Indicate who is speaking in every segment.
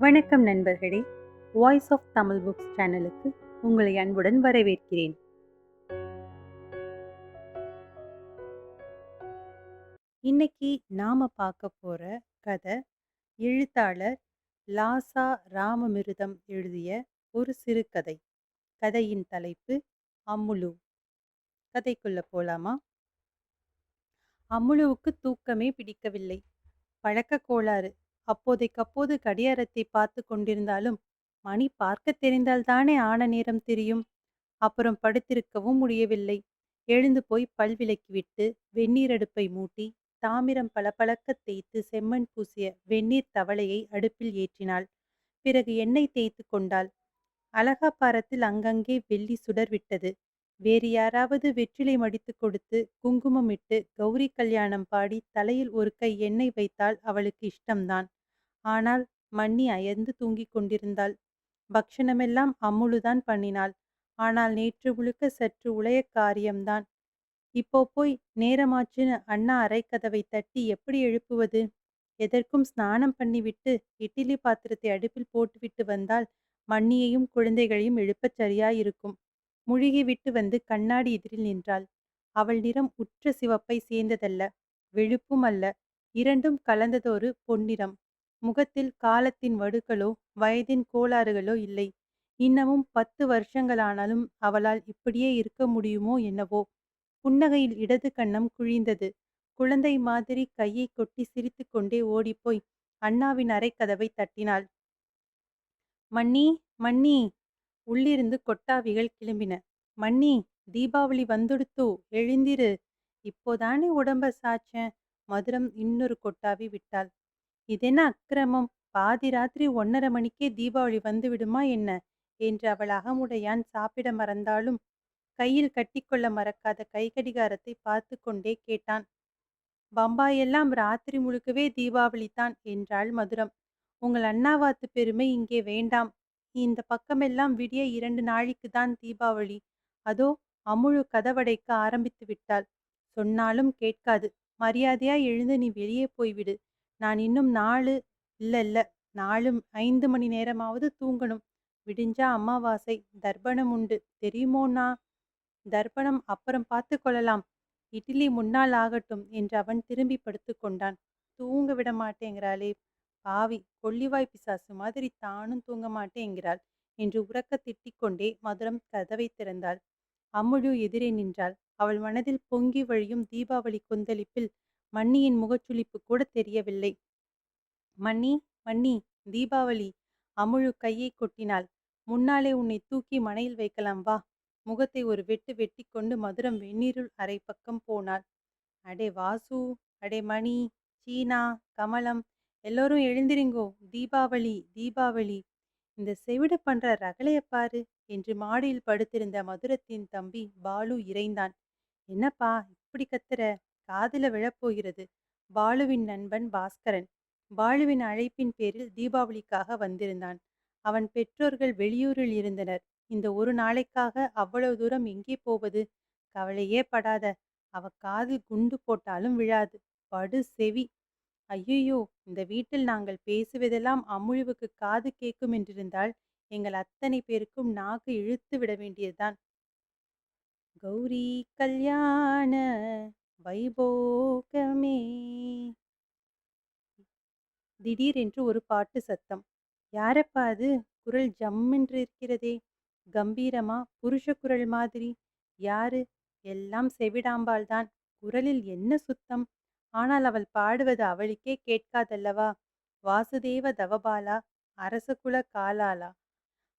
Speaker 1: வணக்கம் நண்பர்களே. Voice of Tamil books சேனலுக்கு உங்களை அன்புடன் வரவேற்கிறேன். இன்னைக்கு நாம பார்க்க போற கதை எழுத்தாளர் லாசா ராமமிருதம் எழுதிய ஒரு சிறுகதை. கதையின் தலைப்பு அம்முலு. கதைக்குள்ள போலாமா? அம்முலுவுக்கு தூக்கமே பிடிக்கவில்லை. பழக்க கோளாறு. அப்போதைக்கப்போது கடியாரத்தை பார்த்து கொண்டிருந்தாலும் மணி பார்க்க தெரிந்தால்தானே ஆன நேரம் தெரியும். அப்புறம் படுத்திருக்கவும் முடியவில்லை. எழுந்து போய் பல் விளக்கிவிட்டு வெந்நீர் அடுப்பை மூட்டி தாமிரம் பளபளக்க தேய்த்து செம்மண் பூசிய வெந்நீர் தவளையை அடுப்பில் ஏற்றினாள். பிறகு எண்ணெய் தேய்த்து கொண்டாள். அலகாபாரத்தில் அங்கங்கே வெள்ளி சுடர் விட்டது. வேறு யாராவது வெற்றிலை மடித்து கொடுத்து குங்குமமிட்டு கௌரி கல்யாணம் பாடி தலையில் ஒரு கை எண்ணெய் வைத்தால் அவளுக்கு இஷ்டம்தான். ஆனால் மன்னி அயர்ந்து தூங்கிக் கொண்டிருந்தாள். பக்ஷணமெல்லாம் அம்முழுதான் பண்ணினாள். ஆனால் நேற்று முழுக்க சற்று உளைய காரியம்தான். இப்போ போய் நேரமாச்சுன்னு அண்ணா அறைக்கதவை தட்டி எப்படி எழுப்புவது? எதற்கும் ஸ்நானம் பண்ணிவிட்டு இட்லி பாத்திரத்தை அடுப்பில் போட்டுவிட்டு வந்தால் மண்ணியையும் குழந்தைகளையும் எழுப்பச் சரியாயிருக்கும். முழுகிவிட்டு வந்து கண்ணாடி எதிரில் நின்றாள். அவள் நிறம் உற்ற சிவப்பை சேர்ந்ததல்ல, வெளுப்பும் அல்ல, இரண்டும் கலந்ததொரு பொன்னிறம். முகத்தில் காலத்தின் வடுக்களோ வயதின் கோளாறுகளோ இல்லை. இன்னமும் 10 வருஷங்களானாலும் அவளால் இப்படியே இருக்க முடியுமோ என்னவோ. புன்னகையில் இடது கன்னம் குழிந்தது. குழந்தை மாதிரி கையை கொட்டி சிரித்து கொண்டே ஓடிப்போய் அண்ணாவின் அறைக்கதவை தட்டினாள். மன்னி, மன்னி! உள்ளிருந்து கொட்டாவிகள் கிளம்பின. மன்னி, தீபாவளி வந்துடுத்து, எழுந்திரு. இப்போதானே உடம்ப சாச்சேன். மதுரம் இன்னொரு கொட்டாவி விட்டாள். இதென்ன அக்கிரமம்? பாதி ராத்திரி 1:30 மணிக்கே தீபாவளி வந்து விடுமா என்ன என்று அவள் அகமுடையான் சாப்பிட மறந்தாலும் கையில் கட்டிக்கொள்ள மறக்காத கைகடிகாரத்தை பார்த்து கொண்டே கேட்டான். பம்பாயெல்லாம் ராத்திரி முழுக்கவே தீபாவளி தான் என்றாள் மதுரம். உங்கள் அண்ணாவாத்து பெருமை இங்கே வேண்டாம். இந்த பக்கமெல்லாம் விடிய 2 நாளைக்கு தான் தீபாவளி. அதோ அமுழு கதவடைக்க ஆரம்பித்து விட்டாள். சொன்னாலும் கேட்காது. மரியாதையா எழுந்து நீ வெளியே போய்விடு. நான் இன்னும் 4 இல்ல 4 5 மணி நேரமாவது தூங்கணும். விடிஞ்சா அமாவாசை, தர்ப்பணம் உண்டு தெரியுமோண்ணா? தர்ப்பணம் அப்புறம் பார்த்து கொள்ளலாம். இட்லி முன்னால் ஆகட்டும் என்று அவன் திரும்பி படுத்து கொண்டான். தூங்க விட மாட்டேங்கிறாளே பாவி, கொள்ளிவாய் பிசாசு மாதிரி தானும் தூங்க மாட்டேங்கிறாள் என்று உறக்க திட்டிக் கொண்டே மதுரம் கதவை திறந்தாள். அம்முழு எதிரே நின்றாள். அவள் மனதில் பொங்கி வழியும் தீபாவளி கொந்தளிப்பில் மன்னியின் முகச்சுளிப்பு கூட தெரியவில்லை. மன்னி, மன்னி, தீபாவளி! அமுழு கையை கொட்டினாள். முன்னாலே உன்னை தூக்கி மணையில் வைக்கலாம் வா. முகத்தை ஒரு வெட்டு வெட்டி கொண்டு மதுரம் வெந்நீருள் அரை பக்கம் போனாள். அடே வாசு, அடே மணி, சீனா, கமலம், எல்லோரும் எழுந்திரிங்கோ, தீபாவளி, தீபாவளி! இந்த செவிடு பண்ற ரகளைய பாரு என்று மாடியில் படுத்திருந்த மதுரத்தின் தம்பி பாலு இறைந்தான். என்னப்பா இப்படி கத்துற? காதுல விழப்போகிறது. பாலுவின் நண்பன் பாஸ்கரன். பாலுவின் அழைப்பின் பேரில் தீபாவளிக்காக வந்திருந்தான். அவன் பெற்றோர்கள் வெளியூரில் இருந்தனர். இந்த ஒரு நாளைக்காக அவ்வளவு தூரம் எங்கே போவது? கவலையே படாத. அவ காதில் குண்டு போட்டாலும் விழாது. படு செவி. ஐயையோ, இந்த வீட்டில் நாங்கள் பேசுவதெல்லாம் அமுழுவுக்கு காது கேட்கும் என்றிருந்தால் எங்கள் அத்தனை பேருக்கும் நாக்கு இழுத்து விட வேண்டியதுதான். கௌரி கல்யாண வைபோகமே. திடீரென்று ஒரு பாட்டு சத்தம். யாரப்பா அது? குரல் ஜம்மென்று இருக்கிறதே. கம்பீரமா, புருஷ குரல் மாதிரி. யாரு? எல்லாம் செவிடாம்பாள்தான். குரலில் என்ன சுத்தம்? ஆனால் அவள் பாடுவது அவளுக்கே கேட்காதல்லவா? வாசுதேவ தவபாலா, அரசகுல காலாலா.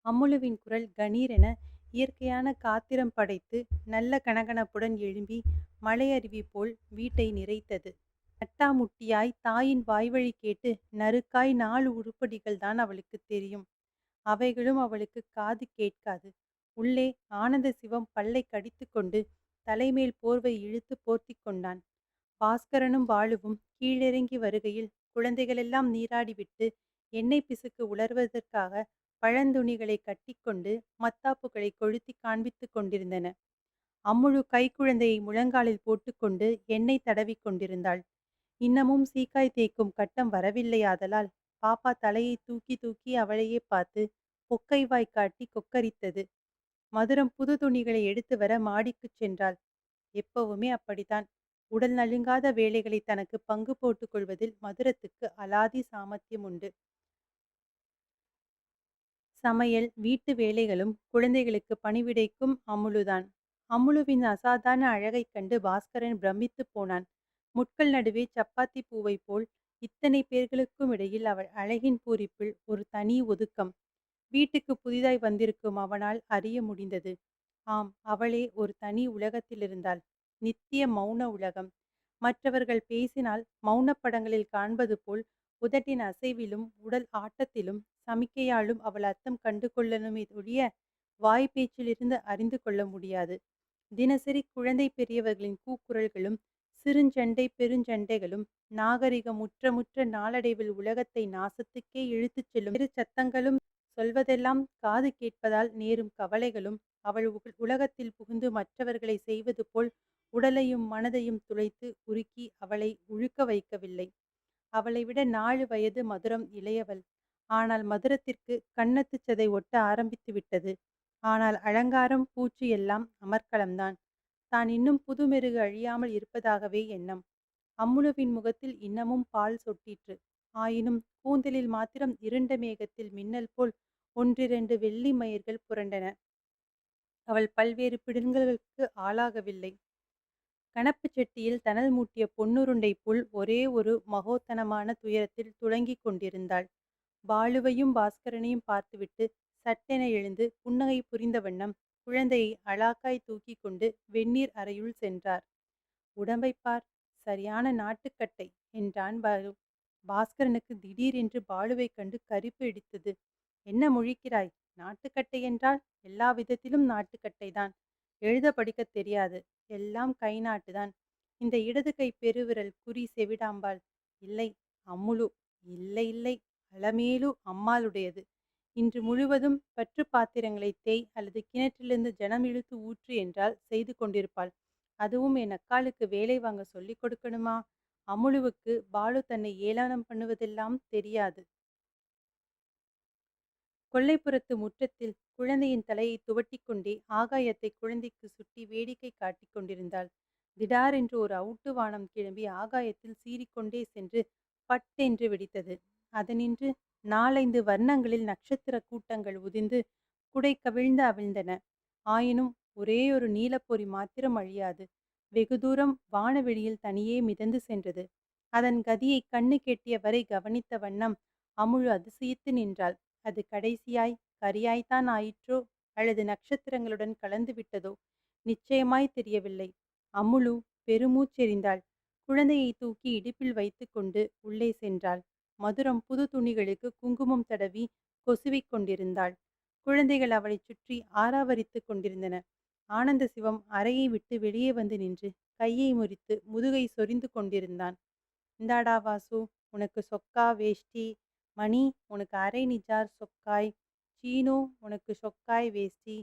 Speaker 1: அம்முலுவின் குரல் கணீரென இயற்கையான காத்திரம் படைத்து நல்ல கனகனப்புடன் எழும்பி மலையருவி போல் வீட்டை நிறைத்தது. தட்டாமுட்டியாய் தாயின் வாய்வழி கேட்டு நறுக்காய் 4 உருப்படிகள் தான் அவளுக்கு தெரியும். அவைகளும் அவளுக்கு காது கேட்காது. உள்ளே ஆனந்த சிவம் பல்லை கடித்து கொண்டு தலைமேல் போர்வை இழுத்து போர்த்தி கொண்டான். பாஸ்கரனும் பாலுவும் கீழிறங்கி வருகையில் குழந்தைகளெல்லாம் நீராடிவிட்டு எண்ணெய் பிசுக்கு உலர்வதற்காக பழந்துணிகளை கட்டிக்கொண்டு மத்தாப்புகளை கொளுத்தி காண்பித்து கொண்டிருந்தன. அம்முழு கைக்குழந்தையை முழங்காலில் போட்டுக்கொண்டு எண்ணெய் தடவி கொண்டிருந்தாள். இன்னமும் சீக்காய் தேய்க்கும் கட்டம் வரவில்லையாதலால் பாப்பா தலையை தூக்கி தூக்கி அவளையே பார்த்து கொக்கை வாய் காட்டி கொக்கரித்தது. மதுரம் புது துணிகளை எடுத்து வர மாடிக்குச் சென்றாள். எப்பவுமே அப்படித்தான். உடல் நலுங்காத வேலைகளை தனக்கு பங்கு போட்டுக் கொள்வதில் மதுரத்துக்கு அலாதி சாமர்த்தியம் உண்டு. சமையல், வீட்டு வேலைகளும் குழந்தைகளுக்கு பணிவிடைக்கும் அமுலுதான். அமுலுவின் அசாதாரண அழகைக் கண்டு பாஸ்கரன் பிரமித்துப் போனான். முட்கள் நடுவே சப்பாத்தி பூவைப் போல் இத்தனை பேர்களுக்கும் இடையில் அவள் அழகின் பூரிப்பில் ஒரு தனி ஒதுக்கம். வீட்டுக்கு புதிதாய் வந்திருக்கும் அவனால் அறிய முடிந்தது. ஆம், அவளே ஒரு தனி உலகத்திலிருந்தாள். நித்திய மௌன உலகம். மற்றவர்கள் பேசினால் மௌனப் படங்களில் காண்பது போல் உதட்டின் அசைவிலும் உடல் ஆட்டத்திலும் சமிக்கையாலும் அவள் அர்த்தம் கண்டு கொள்ளணுமே ஒழிய வாய் பேச்சிலிருந்து அறிந்து கொள்ள முடியாது. தினசரி குழந்தை பெரியவர்களின் கூக்குரல்களும் சிறுஞ்சண்டை பெருஞ்சண்டைகளும் நாகரிகம் முற்ற முற்ற நாளடைவில் உலகத்தை நாசத்துக்கே இழுத்துச் செல்லும் இரு சத்தங்களும் சொல்வதெல்லாம் காது கேட்பதால் நேரும் கவலைகளும் அவள் உலகத்தில் புகுந்து மற்றவர்களை செய்வது போல் உடலையும் மனதையும் துளைத்து உருக்கி அவளை உழுக்க வைக்கவில்லை. அவளை விட 4 வயது மதுரம் இளையவள். ஆனால் மதுரத்திற்கு கன்னத்துச் சதை ஒட்ட ஆரம்பித்து விட்டது. ஆனால் அலங்காரம் பூச்சு எல்லாம் அமர்க்களம்தான். தான் இன்னும் புதுமெருகு அழியாமல் இருப்பதாகவே எண்ணம். அம்முலுவின் முகத்தில் இன்னமும் பால் சொட்டிற்று. ஆயினும் கூந்தலில் மாத்திரம் இருண்ட மேகத்தில் மின்னல் போல் ஒன்றிரண்டு வெள்ளி மயிர்கள் புரண்டன. அவள் பல்வேறு பிடுங்கல்களுக்கு ஆளாகவில்லை. கணப்புச் செட்டியில் தணல் மூட்டிய பொன்னுருண்டை புல் ஒரே ஒரு மகோத்தனமான துயரத்தில் துளங்கிக் கொண்டிருந்தாள். பாலுவையும் பாஸ்கரனையும் பார்த்துவிட்டு சட்டென எழுந்து புன்னகை புரிந்த வண்ணம் குழந்தையை அலாக்காய் தூக்கி கொண்டு வெந்நீர் அறையுள் சென்றார். உடம்பைப் பார், சரியான நாட்டுக்கட்டை என்றான் பாலு. பாஸ்கரனுக்கு திடீரென்று பாலுவைக் கண்டு கரிப்பு இடித்தது. என்ன முழிக்கிறாய்? நாட்டுக்கட்டை என்றால் எல்லா விதத்திலும் நாட்டுக்கட்டைதான். எழுத படிக்கத் தெரியாது. எல்லாம் கை நாட்டுதான். இந்த இடது கை பெருவிரல் குறி செவிடாம்பாள். இல்லை, அம்முலு. இல்லை இல்லை, அலமேலு அம்மாளுடையது. இன்று முழுவதும் பற்று பாத்திரங்களை தேய் அல்லது கிணற்றிலிருந்து ஜனம் இழுத்து ஊற்று என்றால் செய்து கொண்டிருப்பாள். அதுவும் என் அக்காளுக்கு வேலை வாங்க சொல்லிக் கொடுக்கணுமா? அமுலுவுக்கு பாலு தன்னை ஏளனம் பண்ணுவதெல்லாம் தெரியாது. கொல்லைப்புறத்து முற்றத்தில் குழந்தையின் தலையை துவட்டிக் கொண்டே ஆகாயத்தை குழந்தைக்கு சுட்டி வேடிக்கை காட்டிக் கொண்டிருந்தாள். திடாரென்று ஒரு அவுட்டு வானம் கிளம்பி ஆகாயத்தில் சீறிக்கொண்டே சென்று பட்டென்று வெடித்தது. அதனின்று 4-5 வர்ணங்களில் நட்சத்திர கூட்டங்கள் உதிர்ந்து குடை கவிழ்ந்து அவிழ்ந்தன. ஆயினும் ஒரேயொரு நீலப்பொறி மாத்திரம் அழியாது. வெகு தூரம் வானவெளியில் தனியே மிதந்து சென்றது. அதன் கதியை கண்ணு கெட்டிய வரை கவனித்த வண்ணம் அமுழு அதிசயித்து நின்றாள். அது கடைசியாய் கரியாய்த்தான் ஆயிற்றோ அல்லது நட்சத்திரங்களுடன் கலந்து விட்டதோ நிச்சயமாய் தெரியவில்லை. அமுலு பெருமூச்செறிந்தாள். குழந்தையை தூக்கி இடுப்பில் வைத்து கொண்டு உள்ளே சென்றாள். மதுரம் புது துணிகளுக்கு குங்குமம் தடவி கொசுவிக் கொண்டிருந்தாள். குழந்தைகள் அவளைச் சுற்றி ஆராவரித்து கொண்டிருந்தன. ஆனந்த சிவம் அறையை விட்டு வெளியே வந்து நின்று கையை முறித்து முதுகை சொரிந்து கொண்டிருந்தான். இந்தாடா வாசு, உனக்கு சொக்கா வேஷ்டி. மணி, உனக்கு அரை நிஜார் சொக்காய். சீனு, உனக்கு சொக்காய் வேஷ்டி.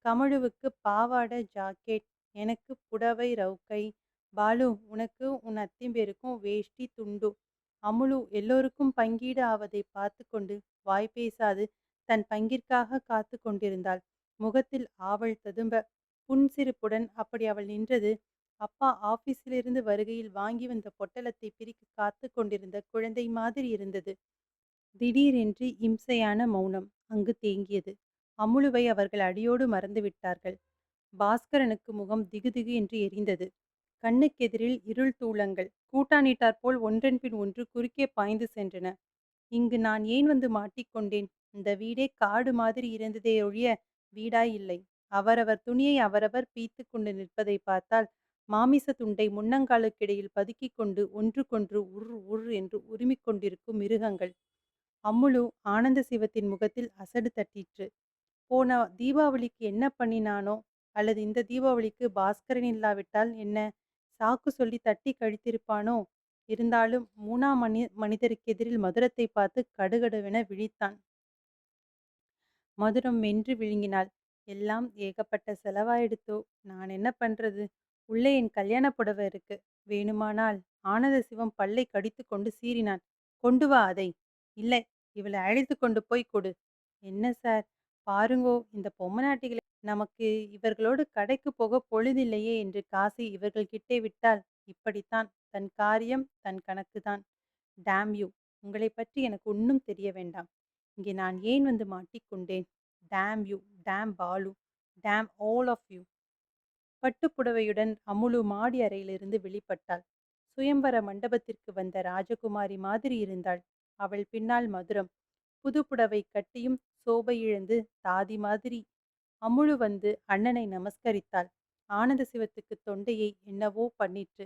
Speaker 1: கமழுவுக்கு பாவாடை ஜாக்கெட். எனக்கு புடவை ரவுக்கை. பாலு, உனக்கு உன் அத்திம்பேருக்கும் வேஷ்டி துண்டு. அமுலு எல்லோருக்கும் பங்கீடு ஆவதை பார்த்து கொண்டு வாய் பேசாது தன் பங்கிற்காக காத்து கொண்டிருந்தாள். முகத்தில் ஆவல் ததும்ப புன்சிரிப்புடன் அப்படி அவள் நின்றது அப்பா ஆபீஸிலிருந்து வருகையில் வாங்கி வந்த பொட்டலத்தை பிரிக்க காத்து கொண்டிருந்த குழந்தை மாதிரி இருந்தது. திடீரென்று இம்சையான மௌனம் அங்கு தேங்கியது. அமுலுவை அவர்கள் அடியோடு மறந்துவிட்டார்கள். பாஸ்கரனுக்கு முகம் திகுதிகு என்று எரிந்தது. கண்ணுக்கெதிரில் இருள் தூளங்கள் கூட்டானிட்டாற் போல் ஒன்றன் பின் ஒன்று குறுக்கே பாய்ந்து சென்றன. இங்கு நான் ஏன் வந்து மாட்டிக்கொண்டேன்? இந்த வீடே காடு மாதிரி இருந்ததே ஒழிய வீடாய் இல்லை. அவரவர் துணியை அவரவர் பீத்து கொண்டு நிற்பதை பார்த்தால் மாமிச துண்டை முன்னங்காலுக்கிடையில் பதுக்கிக் கொண்டு ஒன்றுக்கொன்று உர் உர் என்று உருமிக் கொண்டிருக்கும் மிருகங்கள். அம்முலு ஆனந்த சிவத்தின் முகத்தில் அசடு தட்டிற்று. போன தீபாவளிக்கு என்ன பண்ணினானோ, அல்லது இந்த தீபாவளிக்கு பாஸ்கரன் இல்லாவிட்டால் என்ன சாக்கு சொல்லி தட்டி கழித்திருப்பானோ? இருந்தாலும் 3ஆம் மனிதருக்கு எதிரில் மதுரத்தை பார்த்து கடுகடுவென விழித்தான். மதுரம் மென்று விழுங்கினாள். எல்லாம் ஏகப்பட்ட செலவாயிடுத்தோ. நான் என்ன பண்றது? உள்ளே என் கல்யாண புடவை இருக்கு. வேணுமானால். ஆனந்த சிவம் பல்லை கடித்து கொண்டு சீறினான். கொண்டு வா அதை. இல்ல, இவள அழைத்து கொண்டு போய் கொடு. என்ன சார், பாருங்கோ இந்த பொம்மனாட்டிகளே, நமக்கு இவர்களோடு கடைக்கு போக பொழுதில்லையே என்று காசை இவர்கள் கிட்டே விட்டால் இப்படித்தான். தன் காரியம் தன் கணக்குதான். Dam you! உங்களைப் பற்றி எனக்கு ஒண்ணும் தெரிய வேண்டாம். இங்கே நான் ஏன் வந்து மாட்டிக்கொண்டேன்? Damn you! Damn Balu! Damn all of you! பட்டுப்புடவையுடன் அமுலு மாடி அறையிலிருந்து வெளிப்பட்டாள். சுயம்பர மண்டபத்திற்கு வந்த ராஜகுமாரி மாதிரி இருந்தாள். அவள் பின்னால் மதுரம். புது புடவை கட்டியும் சோபை இழந்து தாதி மாதிரி. அமுலு வந்து அண்ணனை நமஸ்கரித்தாள். ஆனந்த சிவத்துக்கு தொண்டையை என்னவோ பண்ணிற்று.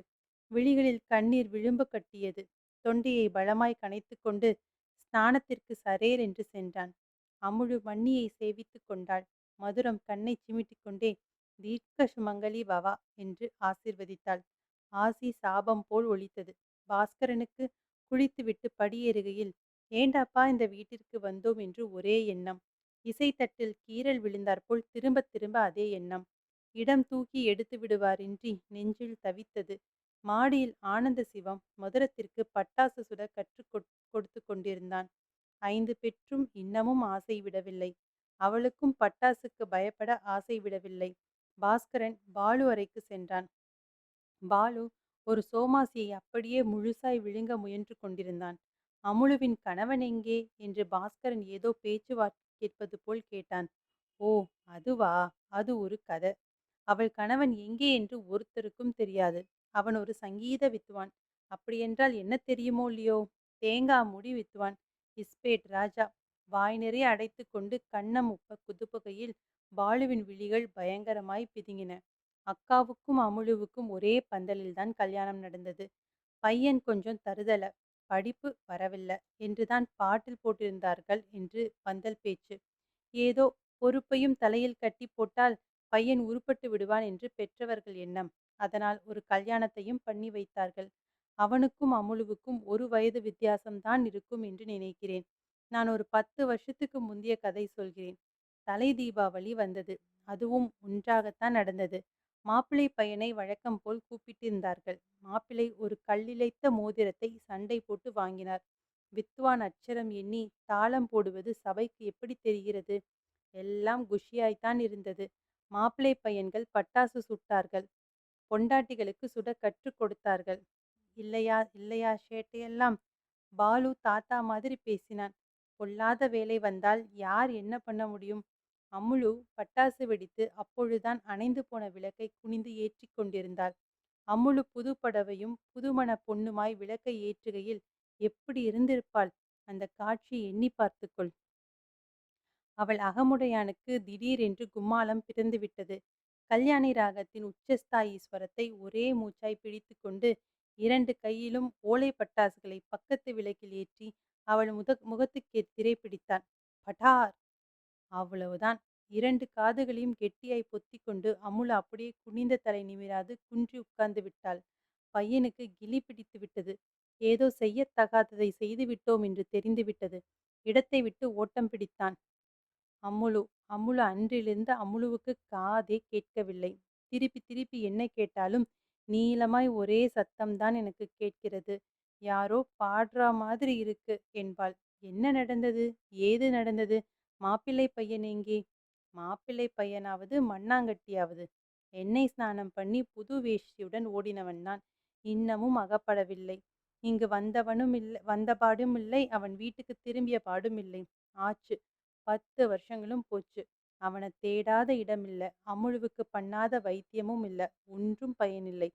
Speaker 1: விழிகளில் கண்ணீர் விழும்பு கட்டியது. தொண்டையை பலமாய் கனைத்து கொண்டு ஸ்நானத்திற்கு சரேர் என்று சென்றான். அமுழு மண்ணியை சேவித்துக் கொண்டாள். மதுரம் கண்ணை சிமிட்டிக் கொண்டே தீர்க்க சுமங்கலி பவா என்று ஆசீர்வதித்தாள். ஆசி சாபம் போல் ஒலித்தது. பாஸ்கரனுக்கு குளித்துவிட்டு படியேறுகையில் ஏண்டாப்பா இந்த வீட்டிற்கு வந்தோம் என்று ஒரே எண்ணம். இசைத்தட்டில் கீறல் விழுந்தாற்போல் திரும்ப திரும்ப அதே எண்ணம். இடம் தூக்கி எடுத்து விடுவாரின்றி நெஞ்சில் தவித்தது. மாடியில் ஆனந்த சிவம் மதுரத்திற்கு பட்டாசு சுட கற்றுக் கொடுத்து கொண்டிருந்தான். 5 பெற்றும் இன்னமும் ஆசை விடவில்லை. அவளுக்கும் பட்டாசுக்கு பயப்பட ஆசை விடவில்லை. பாஸ்கரன் பாலு அறைக்கு சென்றான். பாலு ஒரு சோமாசியை அப்படியே முழுசாய் விழுங்க முயன்று கொண்டிருந்தான். அமுலுவின் கணவன் எங்கே என்று பாஸ்கரன் ஏதோ பேச்சுவார்த்தை கேட்பது போல் கேட்டான். ஓ, அதுவா? அது ஒரு கதை. அவள் கணவன் எங்கே என்று ஒருத்தருக்கும் தெரியாது. அவன் ஒரு சங்கீத வித்துவான். அப்படியென்றால் என்ன தெரியுமோ இல்லையோ, தேங்கா மூடி வித்துவான். இஸ்பேட் ராஜா. வாய் நிறைய அடைத்து கொண்டு கன்னம் உப்ப குதுப்புகையில் பாலுவின் விழிகள் பயங்கரமாய் பிதுங்கின. அக்காவுக்கும் அமுலுவுக்கும் ஒரே பந்தலில்தான் கல்யாணம் நடந்தது. பையன் கொஞ்சம் தருதல, படிப்பு வரவில்லை என்றுதான் பாட்டில் போட்டிருந்தார்கள் என்று பந்தல் பேச்சு. ஏதோ பொறுப்பையும் தலையில் கட்டி போட்டால் பையன் உருப்பட்டு விடுவான் என்று பெற்றவர்கள் எண்ணம். அதனால் ஒரு கல்யாணத்தையும் பண்ணி வைத்தார்கள். அவனுக்கும் அமுலுவுக்கும் 1 வயது வித்தியாசம்தான் இருக்கும் என்று நினைக்கிறேன். நான் ஒரு 10 வருஷத்துக்கு முந்திய கதை சொல்கிறேன். தலை தீபாவளி வந்தது. அதுவும் ஒன்றாகத்தான் நடந்தது. மாப்பிள்ளை பையனை வழக்கம் போல் கூப்பிட்டிருந்தார்கள். மாப்பிள்ளை ஒரு கல்லிழைத்த மோதிரத்தை சண்டை போட்டு வாங்கினார். வித்வான் அட்சரம் எண்ணி தாளம் போடுவது சபைக்கு எப்படி தெரிகிறது? எல்லாம் குஷியாய்த்தான் இருந்தது. மாப்பிள்ளை பையன்கள் பட்டாசு சுட்டார்கள். பொண்டாட்டிகளுக்கு சுட கற்றுக் கொடுத்தார்கள். இல்லையா இல்லையா சேட்டையெல்லாம். பாலு தாத்தா மாதிரி பேசினான். பொல்லாத வேலை வந்தால் யார் என்ன பண்ண முடியும்? அம்முலு பட்டாசு வெடித்து அப்பொழுதுதான் அணைந்து போன விளக்கை குனிந்து ஏற்றி கொண்டிருந்தாள். அம்முலு புது படவையும் புதுமண பொண்ணுமாய் விளக்கை ஏற்றுகையில் எப்படி இருந்திருப்பாள்? அந்த காட்சியை எண்ணி பார்த்துக்கொள். அவள் அகமுடையானுக்கு திடீரென்று கும்மாளம் பிறந்துவிட்டது. கல்யாணி ராகத்தின் உச்சஸ்தாயி ஸ்வரத்தை ஒரே மூச்சாய் பிடித்து கொண்டு 2 கையிலும் ஓலை பட்டாசுகளை பக்கத்து விளக்கில் ஏற்றி அவள் முகத்துக்கே திரை பிடித்தான். பட்டார்! அவ்வளவுதான். 2 காதுகளையும் கெட்டியாய் பொத்திக் கொண்டு அமுலு அப்படியே குனிந்த தலை நிமிராது குன்றி உட்கார்ந்து விட்டாள். பையனுக்கு கிலி பிடித்து விட்டது. ஏதோ செய்யத்தகாததை செய்துவிட்டோம் என்று தெரிந்துவிட்டது. இடத்தை விட்டு ஓட்டம் பிடித்தான். அம்முலு. அம்முலு அன்றிலிருந்து அம்முலுவுக்கு காதே கேட்கவில்லை. திருப்பி திருப்பி என்ன கேட்டாலும் நீளமாய் ஒரே சத்தம்தான் எனக்கு கேட்கிறது. யாரோ பாடுறா மாதிரி இருக்கு என்பாள். என்ன நடந்தது? ஏது நடந்தது? மாப்பிள்ளை பையன் எங்கே? மாப்பிள்ளை பையனாவது மண்ணாங்கட்டியாவது. எண்ணெய் ஸ்நானம் பண்ணி புது வேஷ்டியுடன் ஓடினவன்தான். இன்னமும் அகப்படவில்லை. இங்கு வந்தவனும் இல்லை, வந்த பாடும் இல்லை, அவன் வீட்டுக்கு திரும்பிய பாடும் இல்லை. ஆச்சு, 10 வருஷங்களும் போச்சு. அவனை தேடாத இடமில்ல. அமுழுவுக்கு பண்ணாத வைத்தியமும் இல்ல. ஒன்றும் பயனில்லை.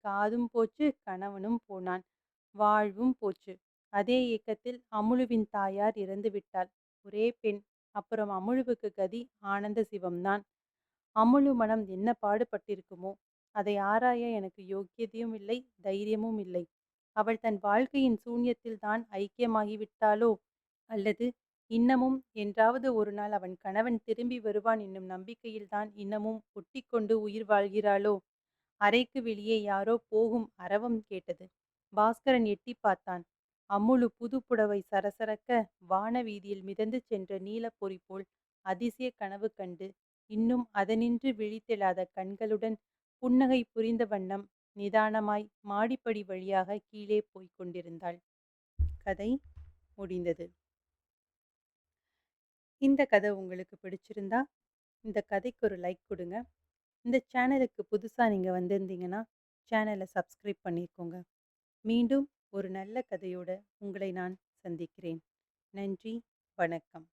Speaker 1: காதும் போச்சு, கணவனும் போனான், வாழ்வும் போச்சு. அதே ஏக்கத்தில் அமுழுவின் தாயார் இறந்து விட்டாள். ஒரே பெண். அப்புறம் அமுழுவுக்கு கதி ஆனந்த சிவம்தான். அமுழு மனம் என்ன பாடுபட்டிருக்குமோ? அதை ஆராய எனக்கு யோக்கியதையும் இல்லை, தைரியமும் இல்லை. அவள் தன் வாழ்க்கையின் சூன்யத்தில் தான் ஐக்கியமாகிவிட்டாளோ? அல்லது இன்னமும் என்றாவது ஒரு நாள் அவன் கணவன் திரும்பி வருவான் என்னும் நம்பிக்கையில்தான் இன்னமும் ஒட்டிக்கொண்டு உயிர் வாழ்கிறாளோ? அறைக்கு வெளியே யாரோ போகும் அரவம் கேட்டது. பாஸ்கரன் எட்டி பார்த்தான். அம்முலு புது புடவை சரசரக்க வான வீதியில் மிதந்து சென்ற நீலப்பொறி போல் அதிசய கனவு கண்டு இன்னும் அதனின்று விழித்தெழாத கண்களுடன் புன்னகை புரிந்த வண்ணம் நிதானமாய் மாடிப்படி வழியாக கீழே போய்க் கொண்டிருந்தாள். கதை முடிந்தது. இந்த கதை உங்களுக்கு பிடிச்சிருந்தா, இந்த கதைக்கு ஒரு லைக் குடுங்க. இந்த சேனலுக்கு புதுசா நீங்க வந்திருந்தீங்கன்னா, சேனல சப்ஸ்கிரைப் பண்ணிக்கோங்க. மீண்டும் ஒரு நல்ல கதையோட உங்களை நான் சந்திக்கிறேன். நன்றி, வணக்கம்.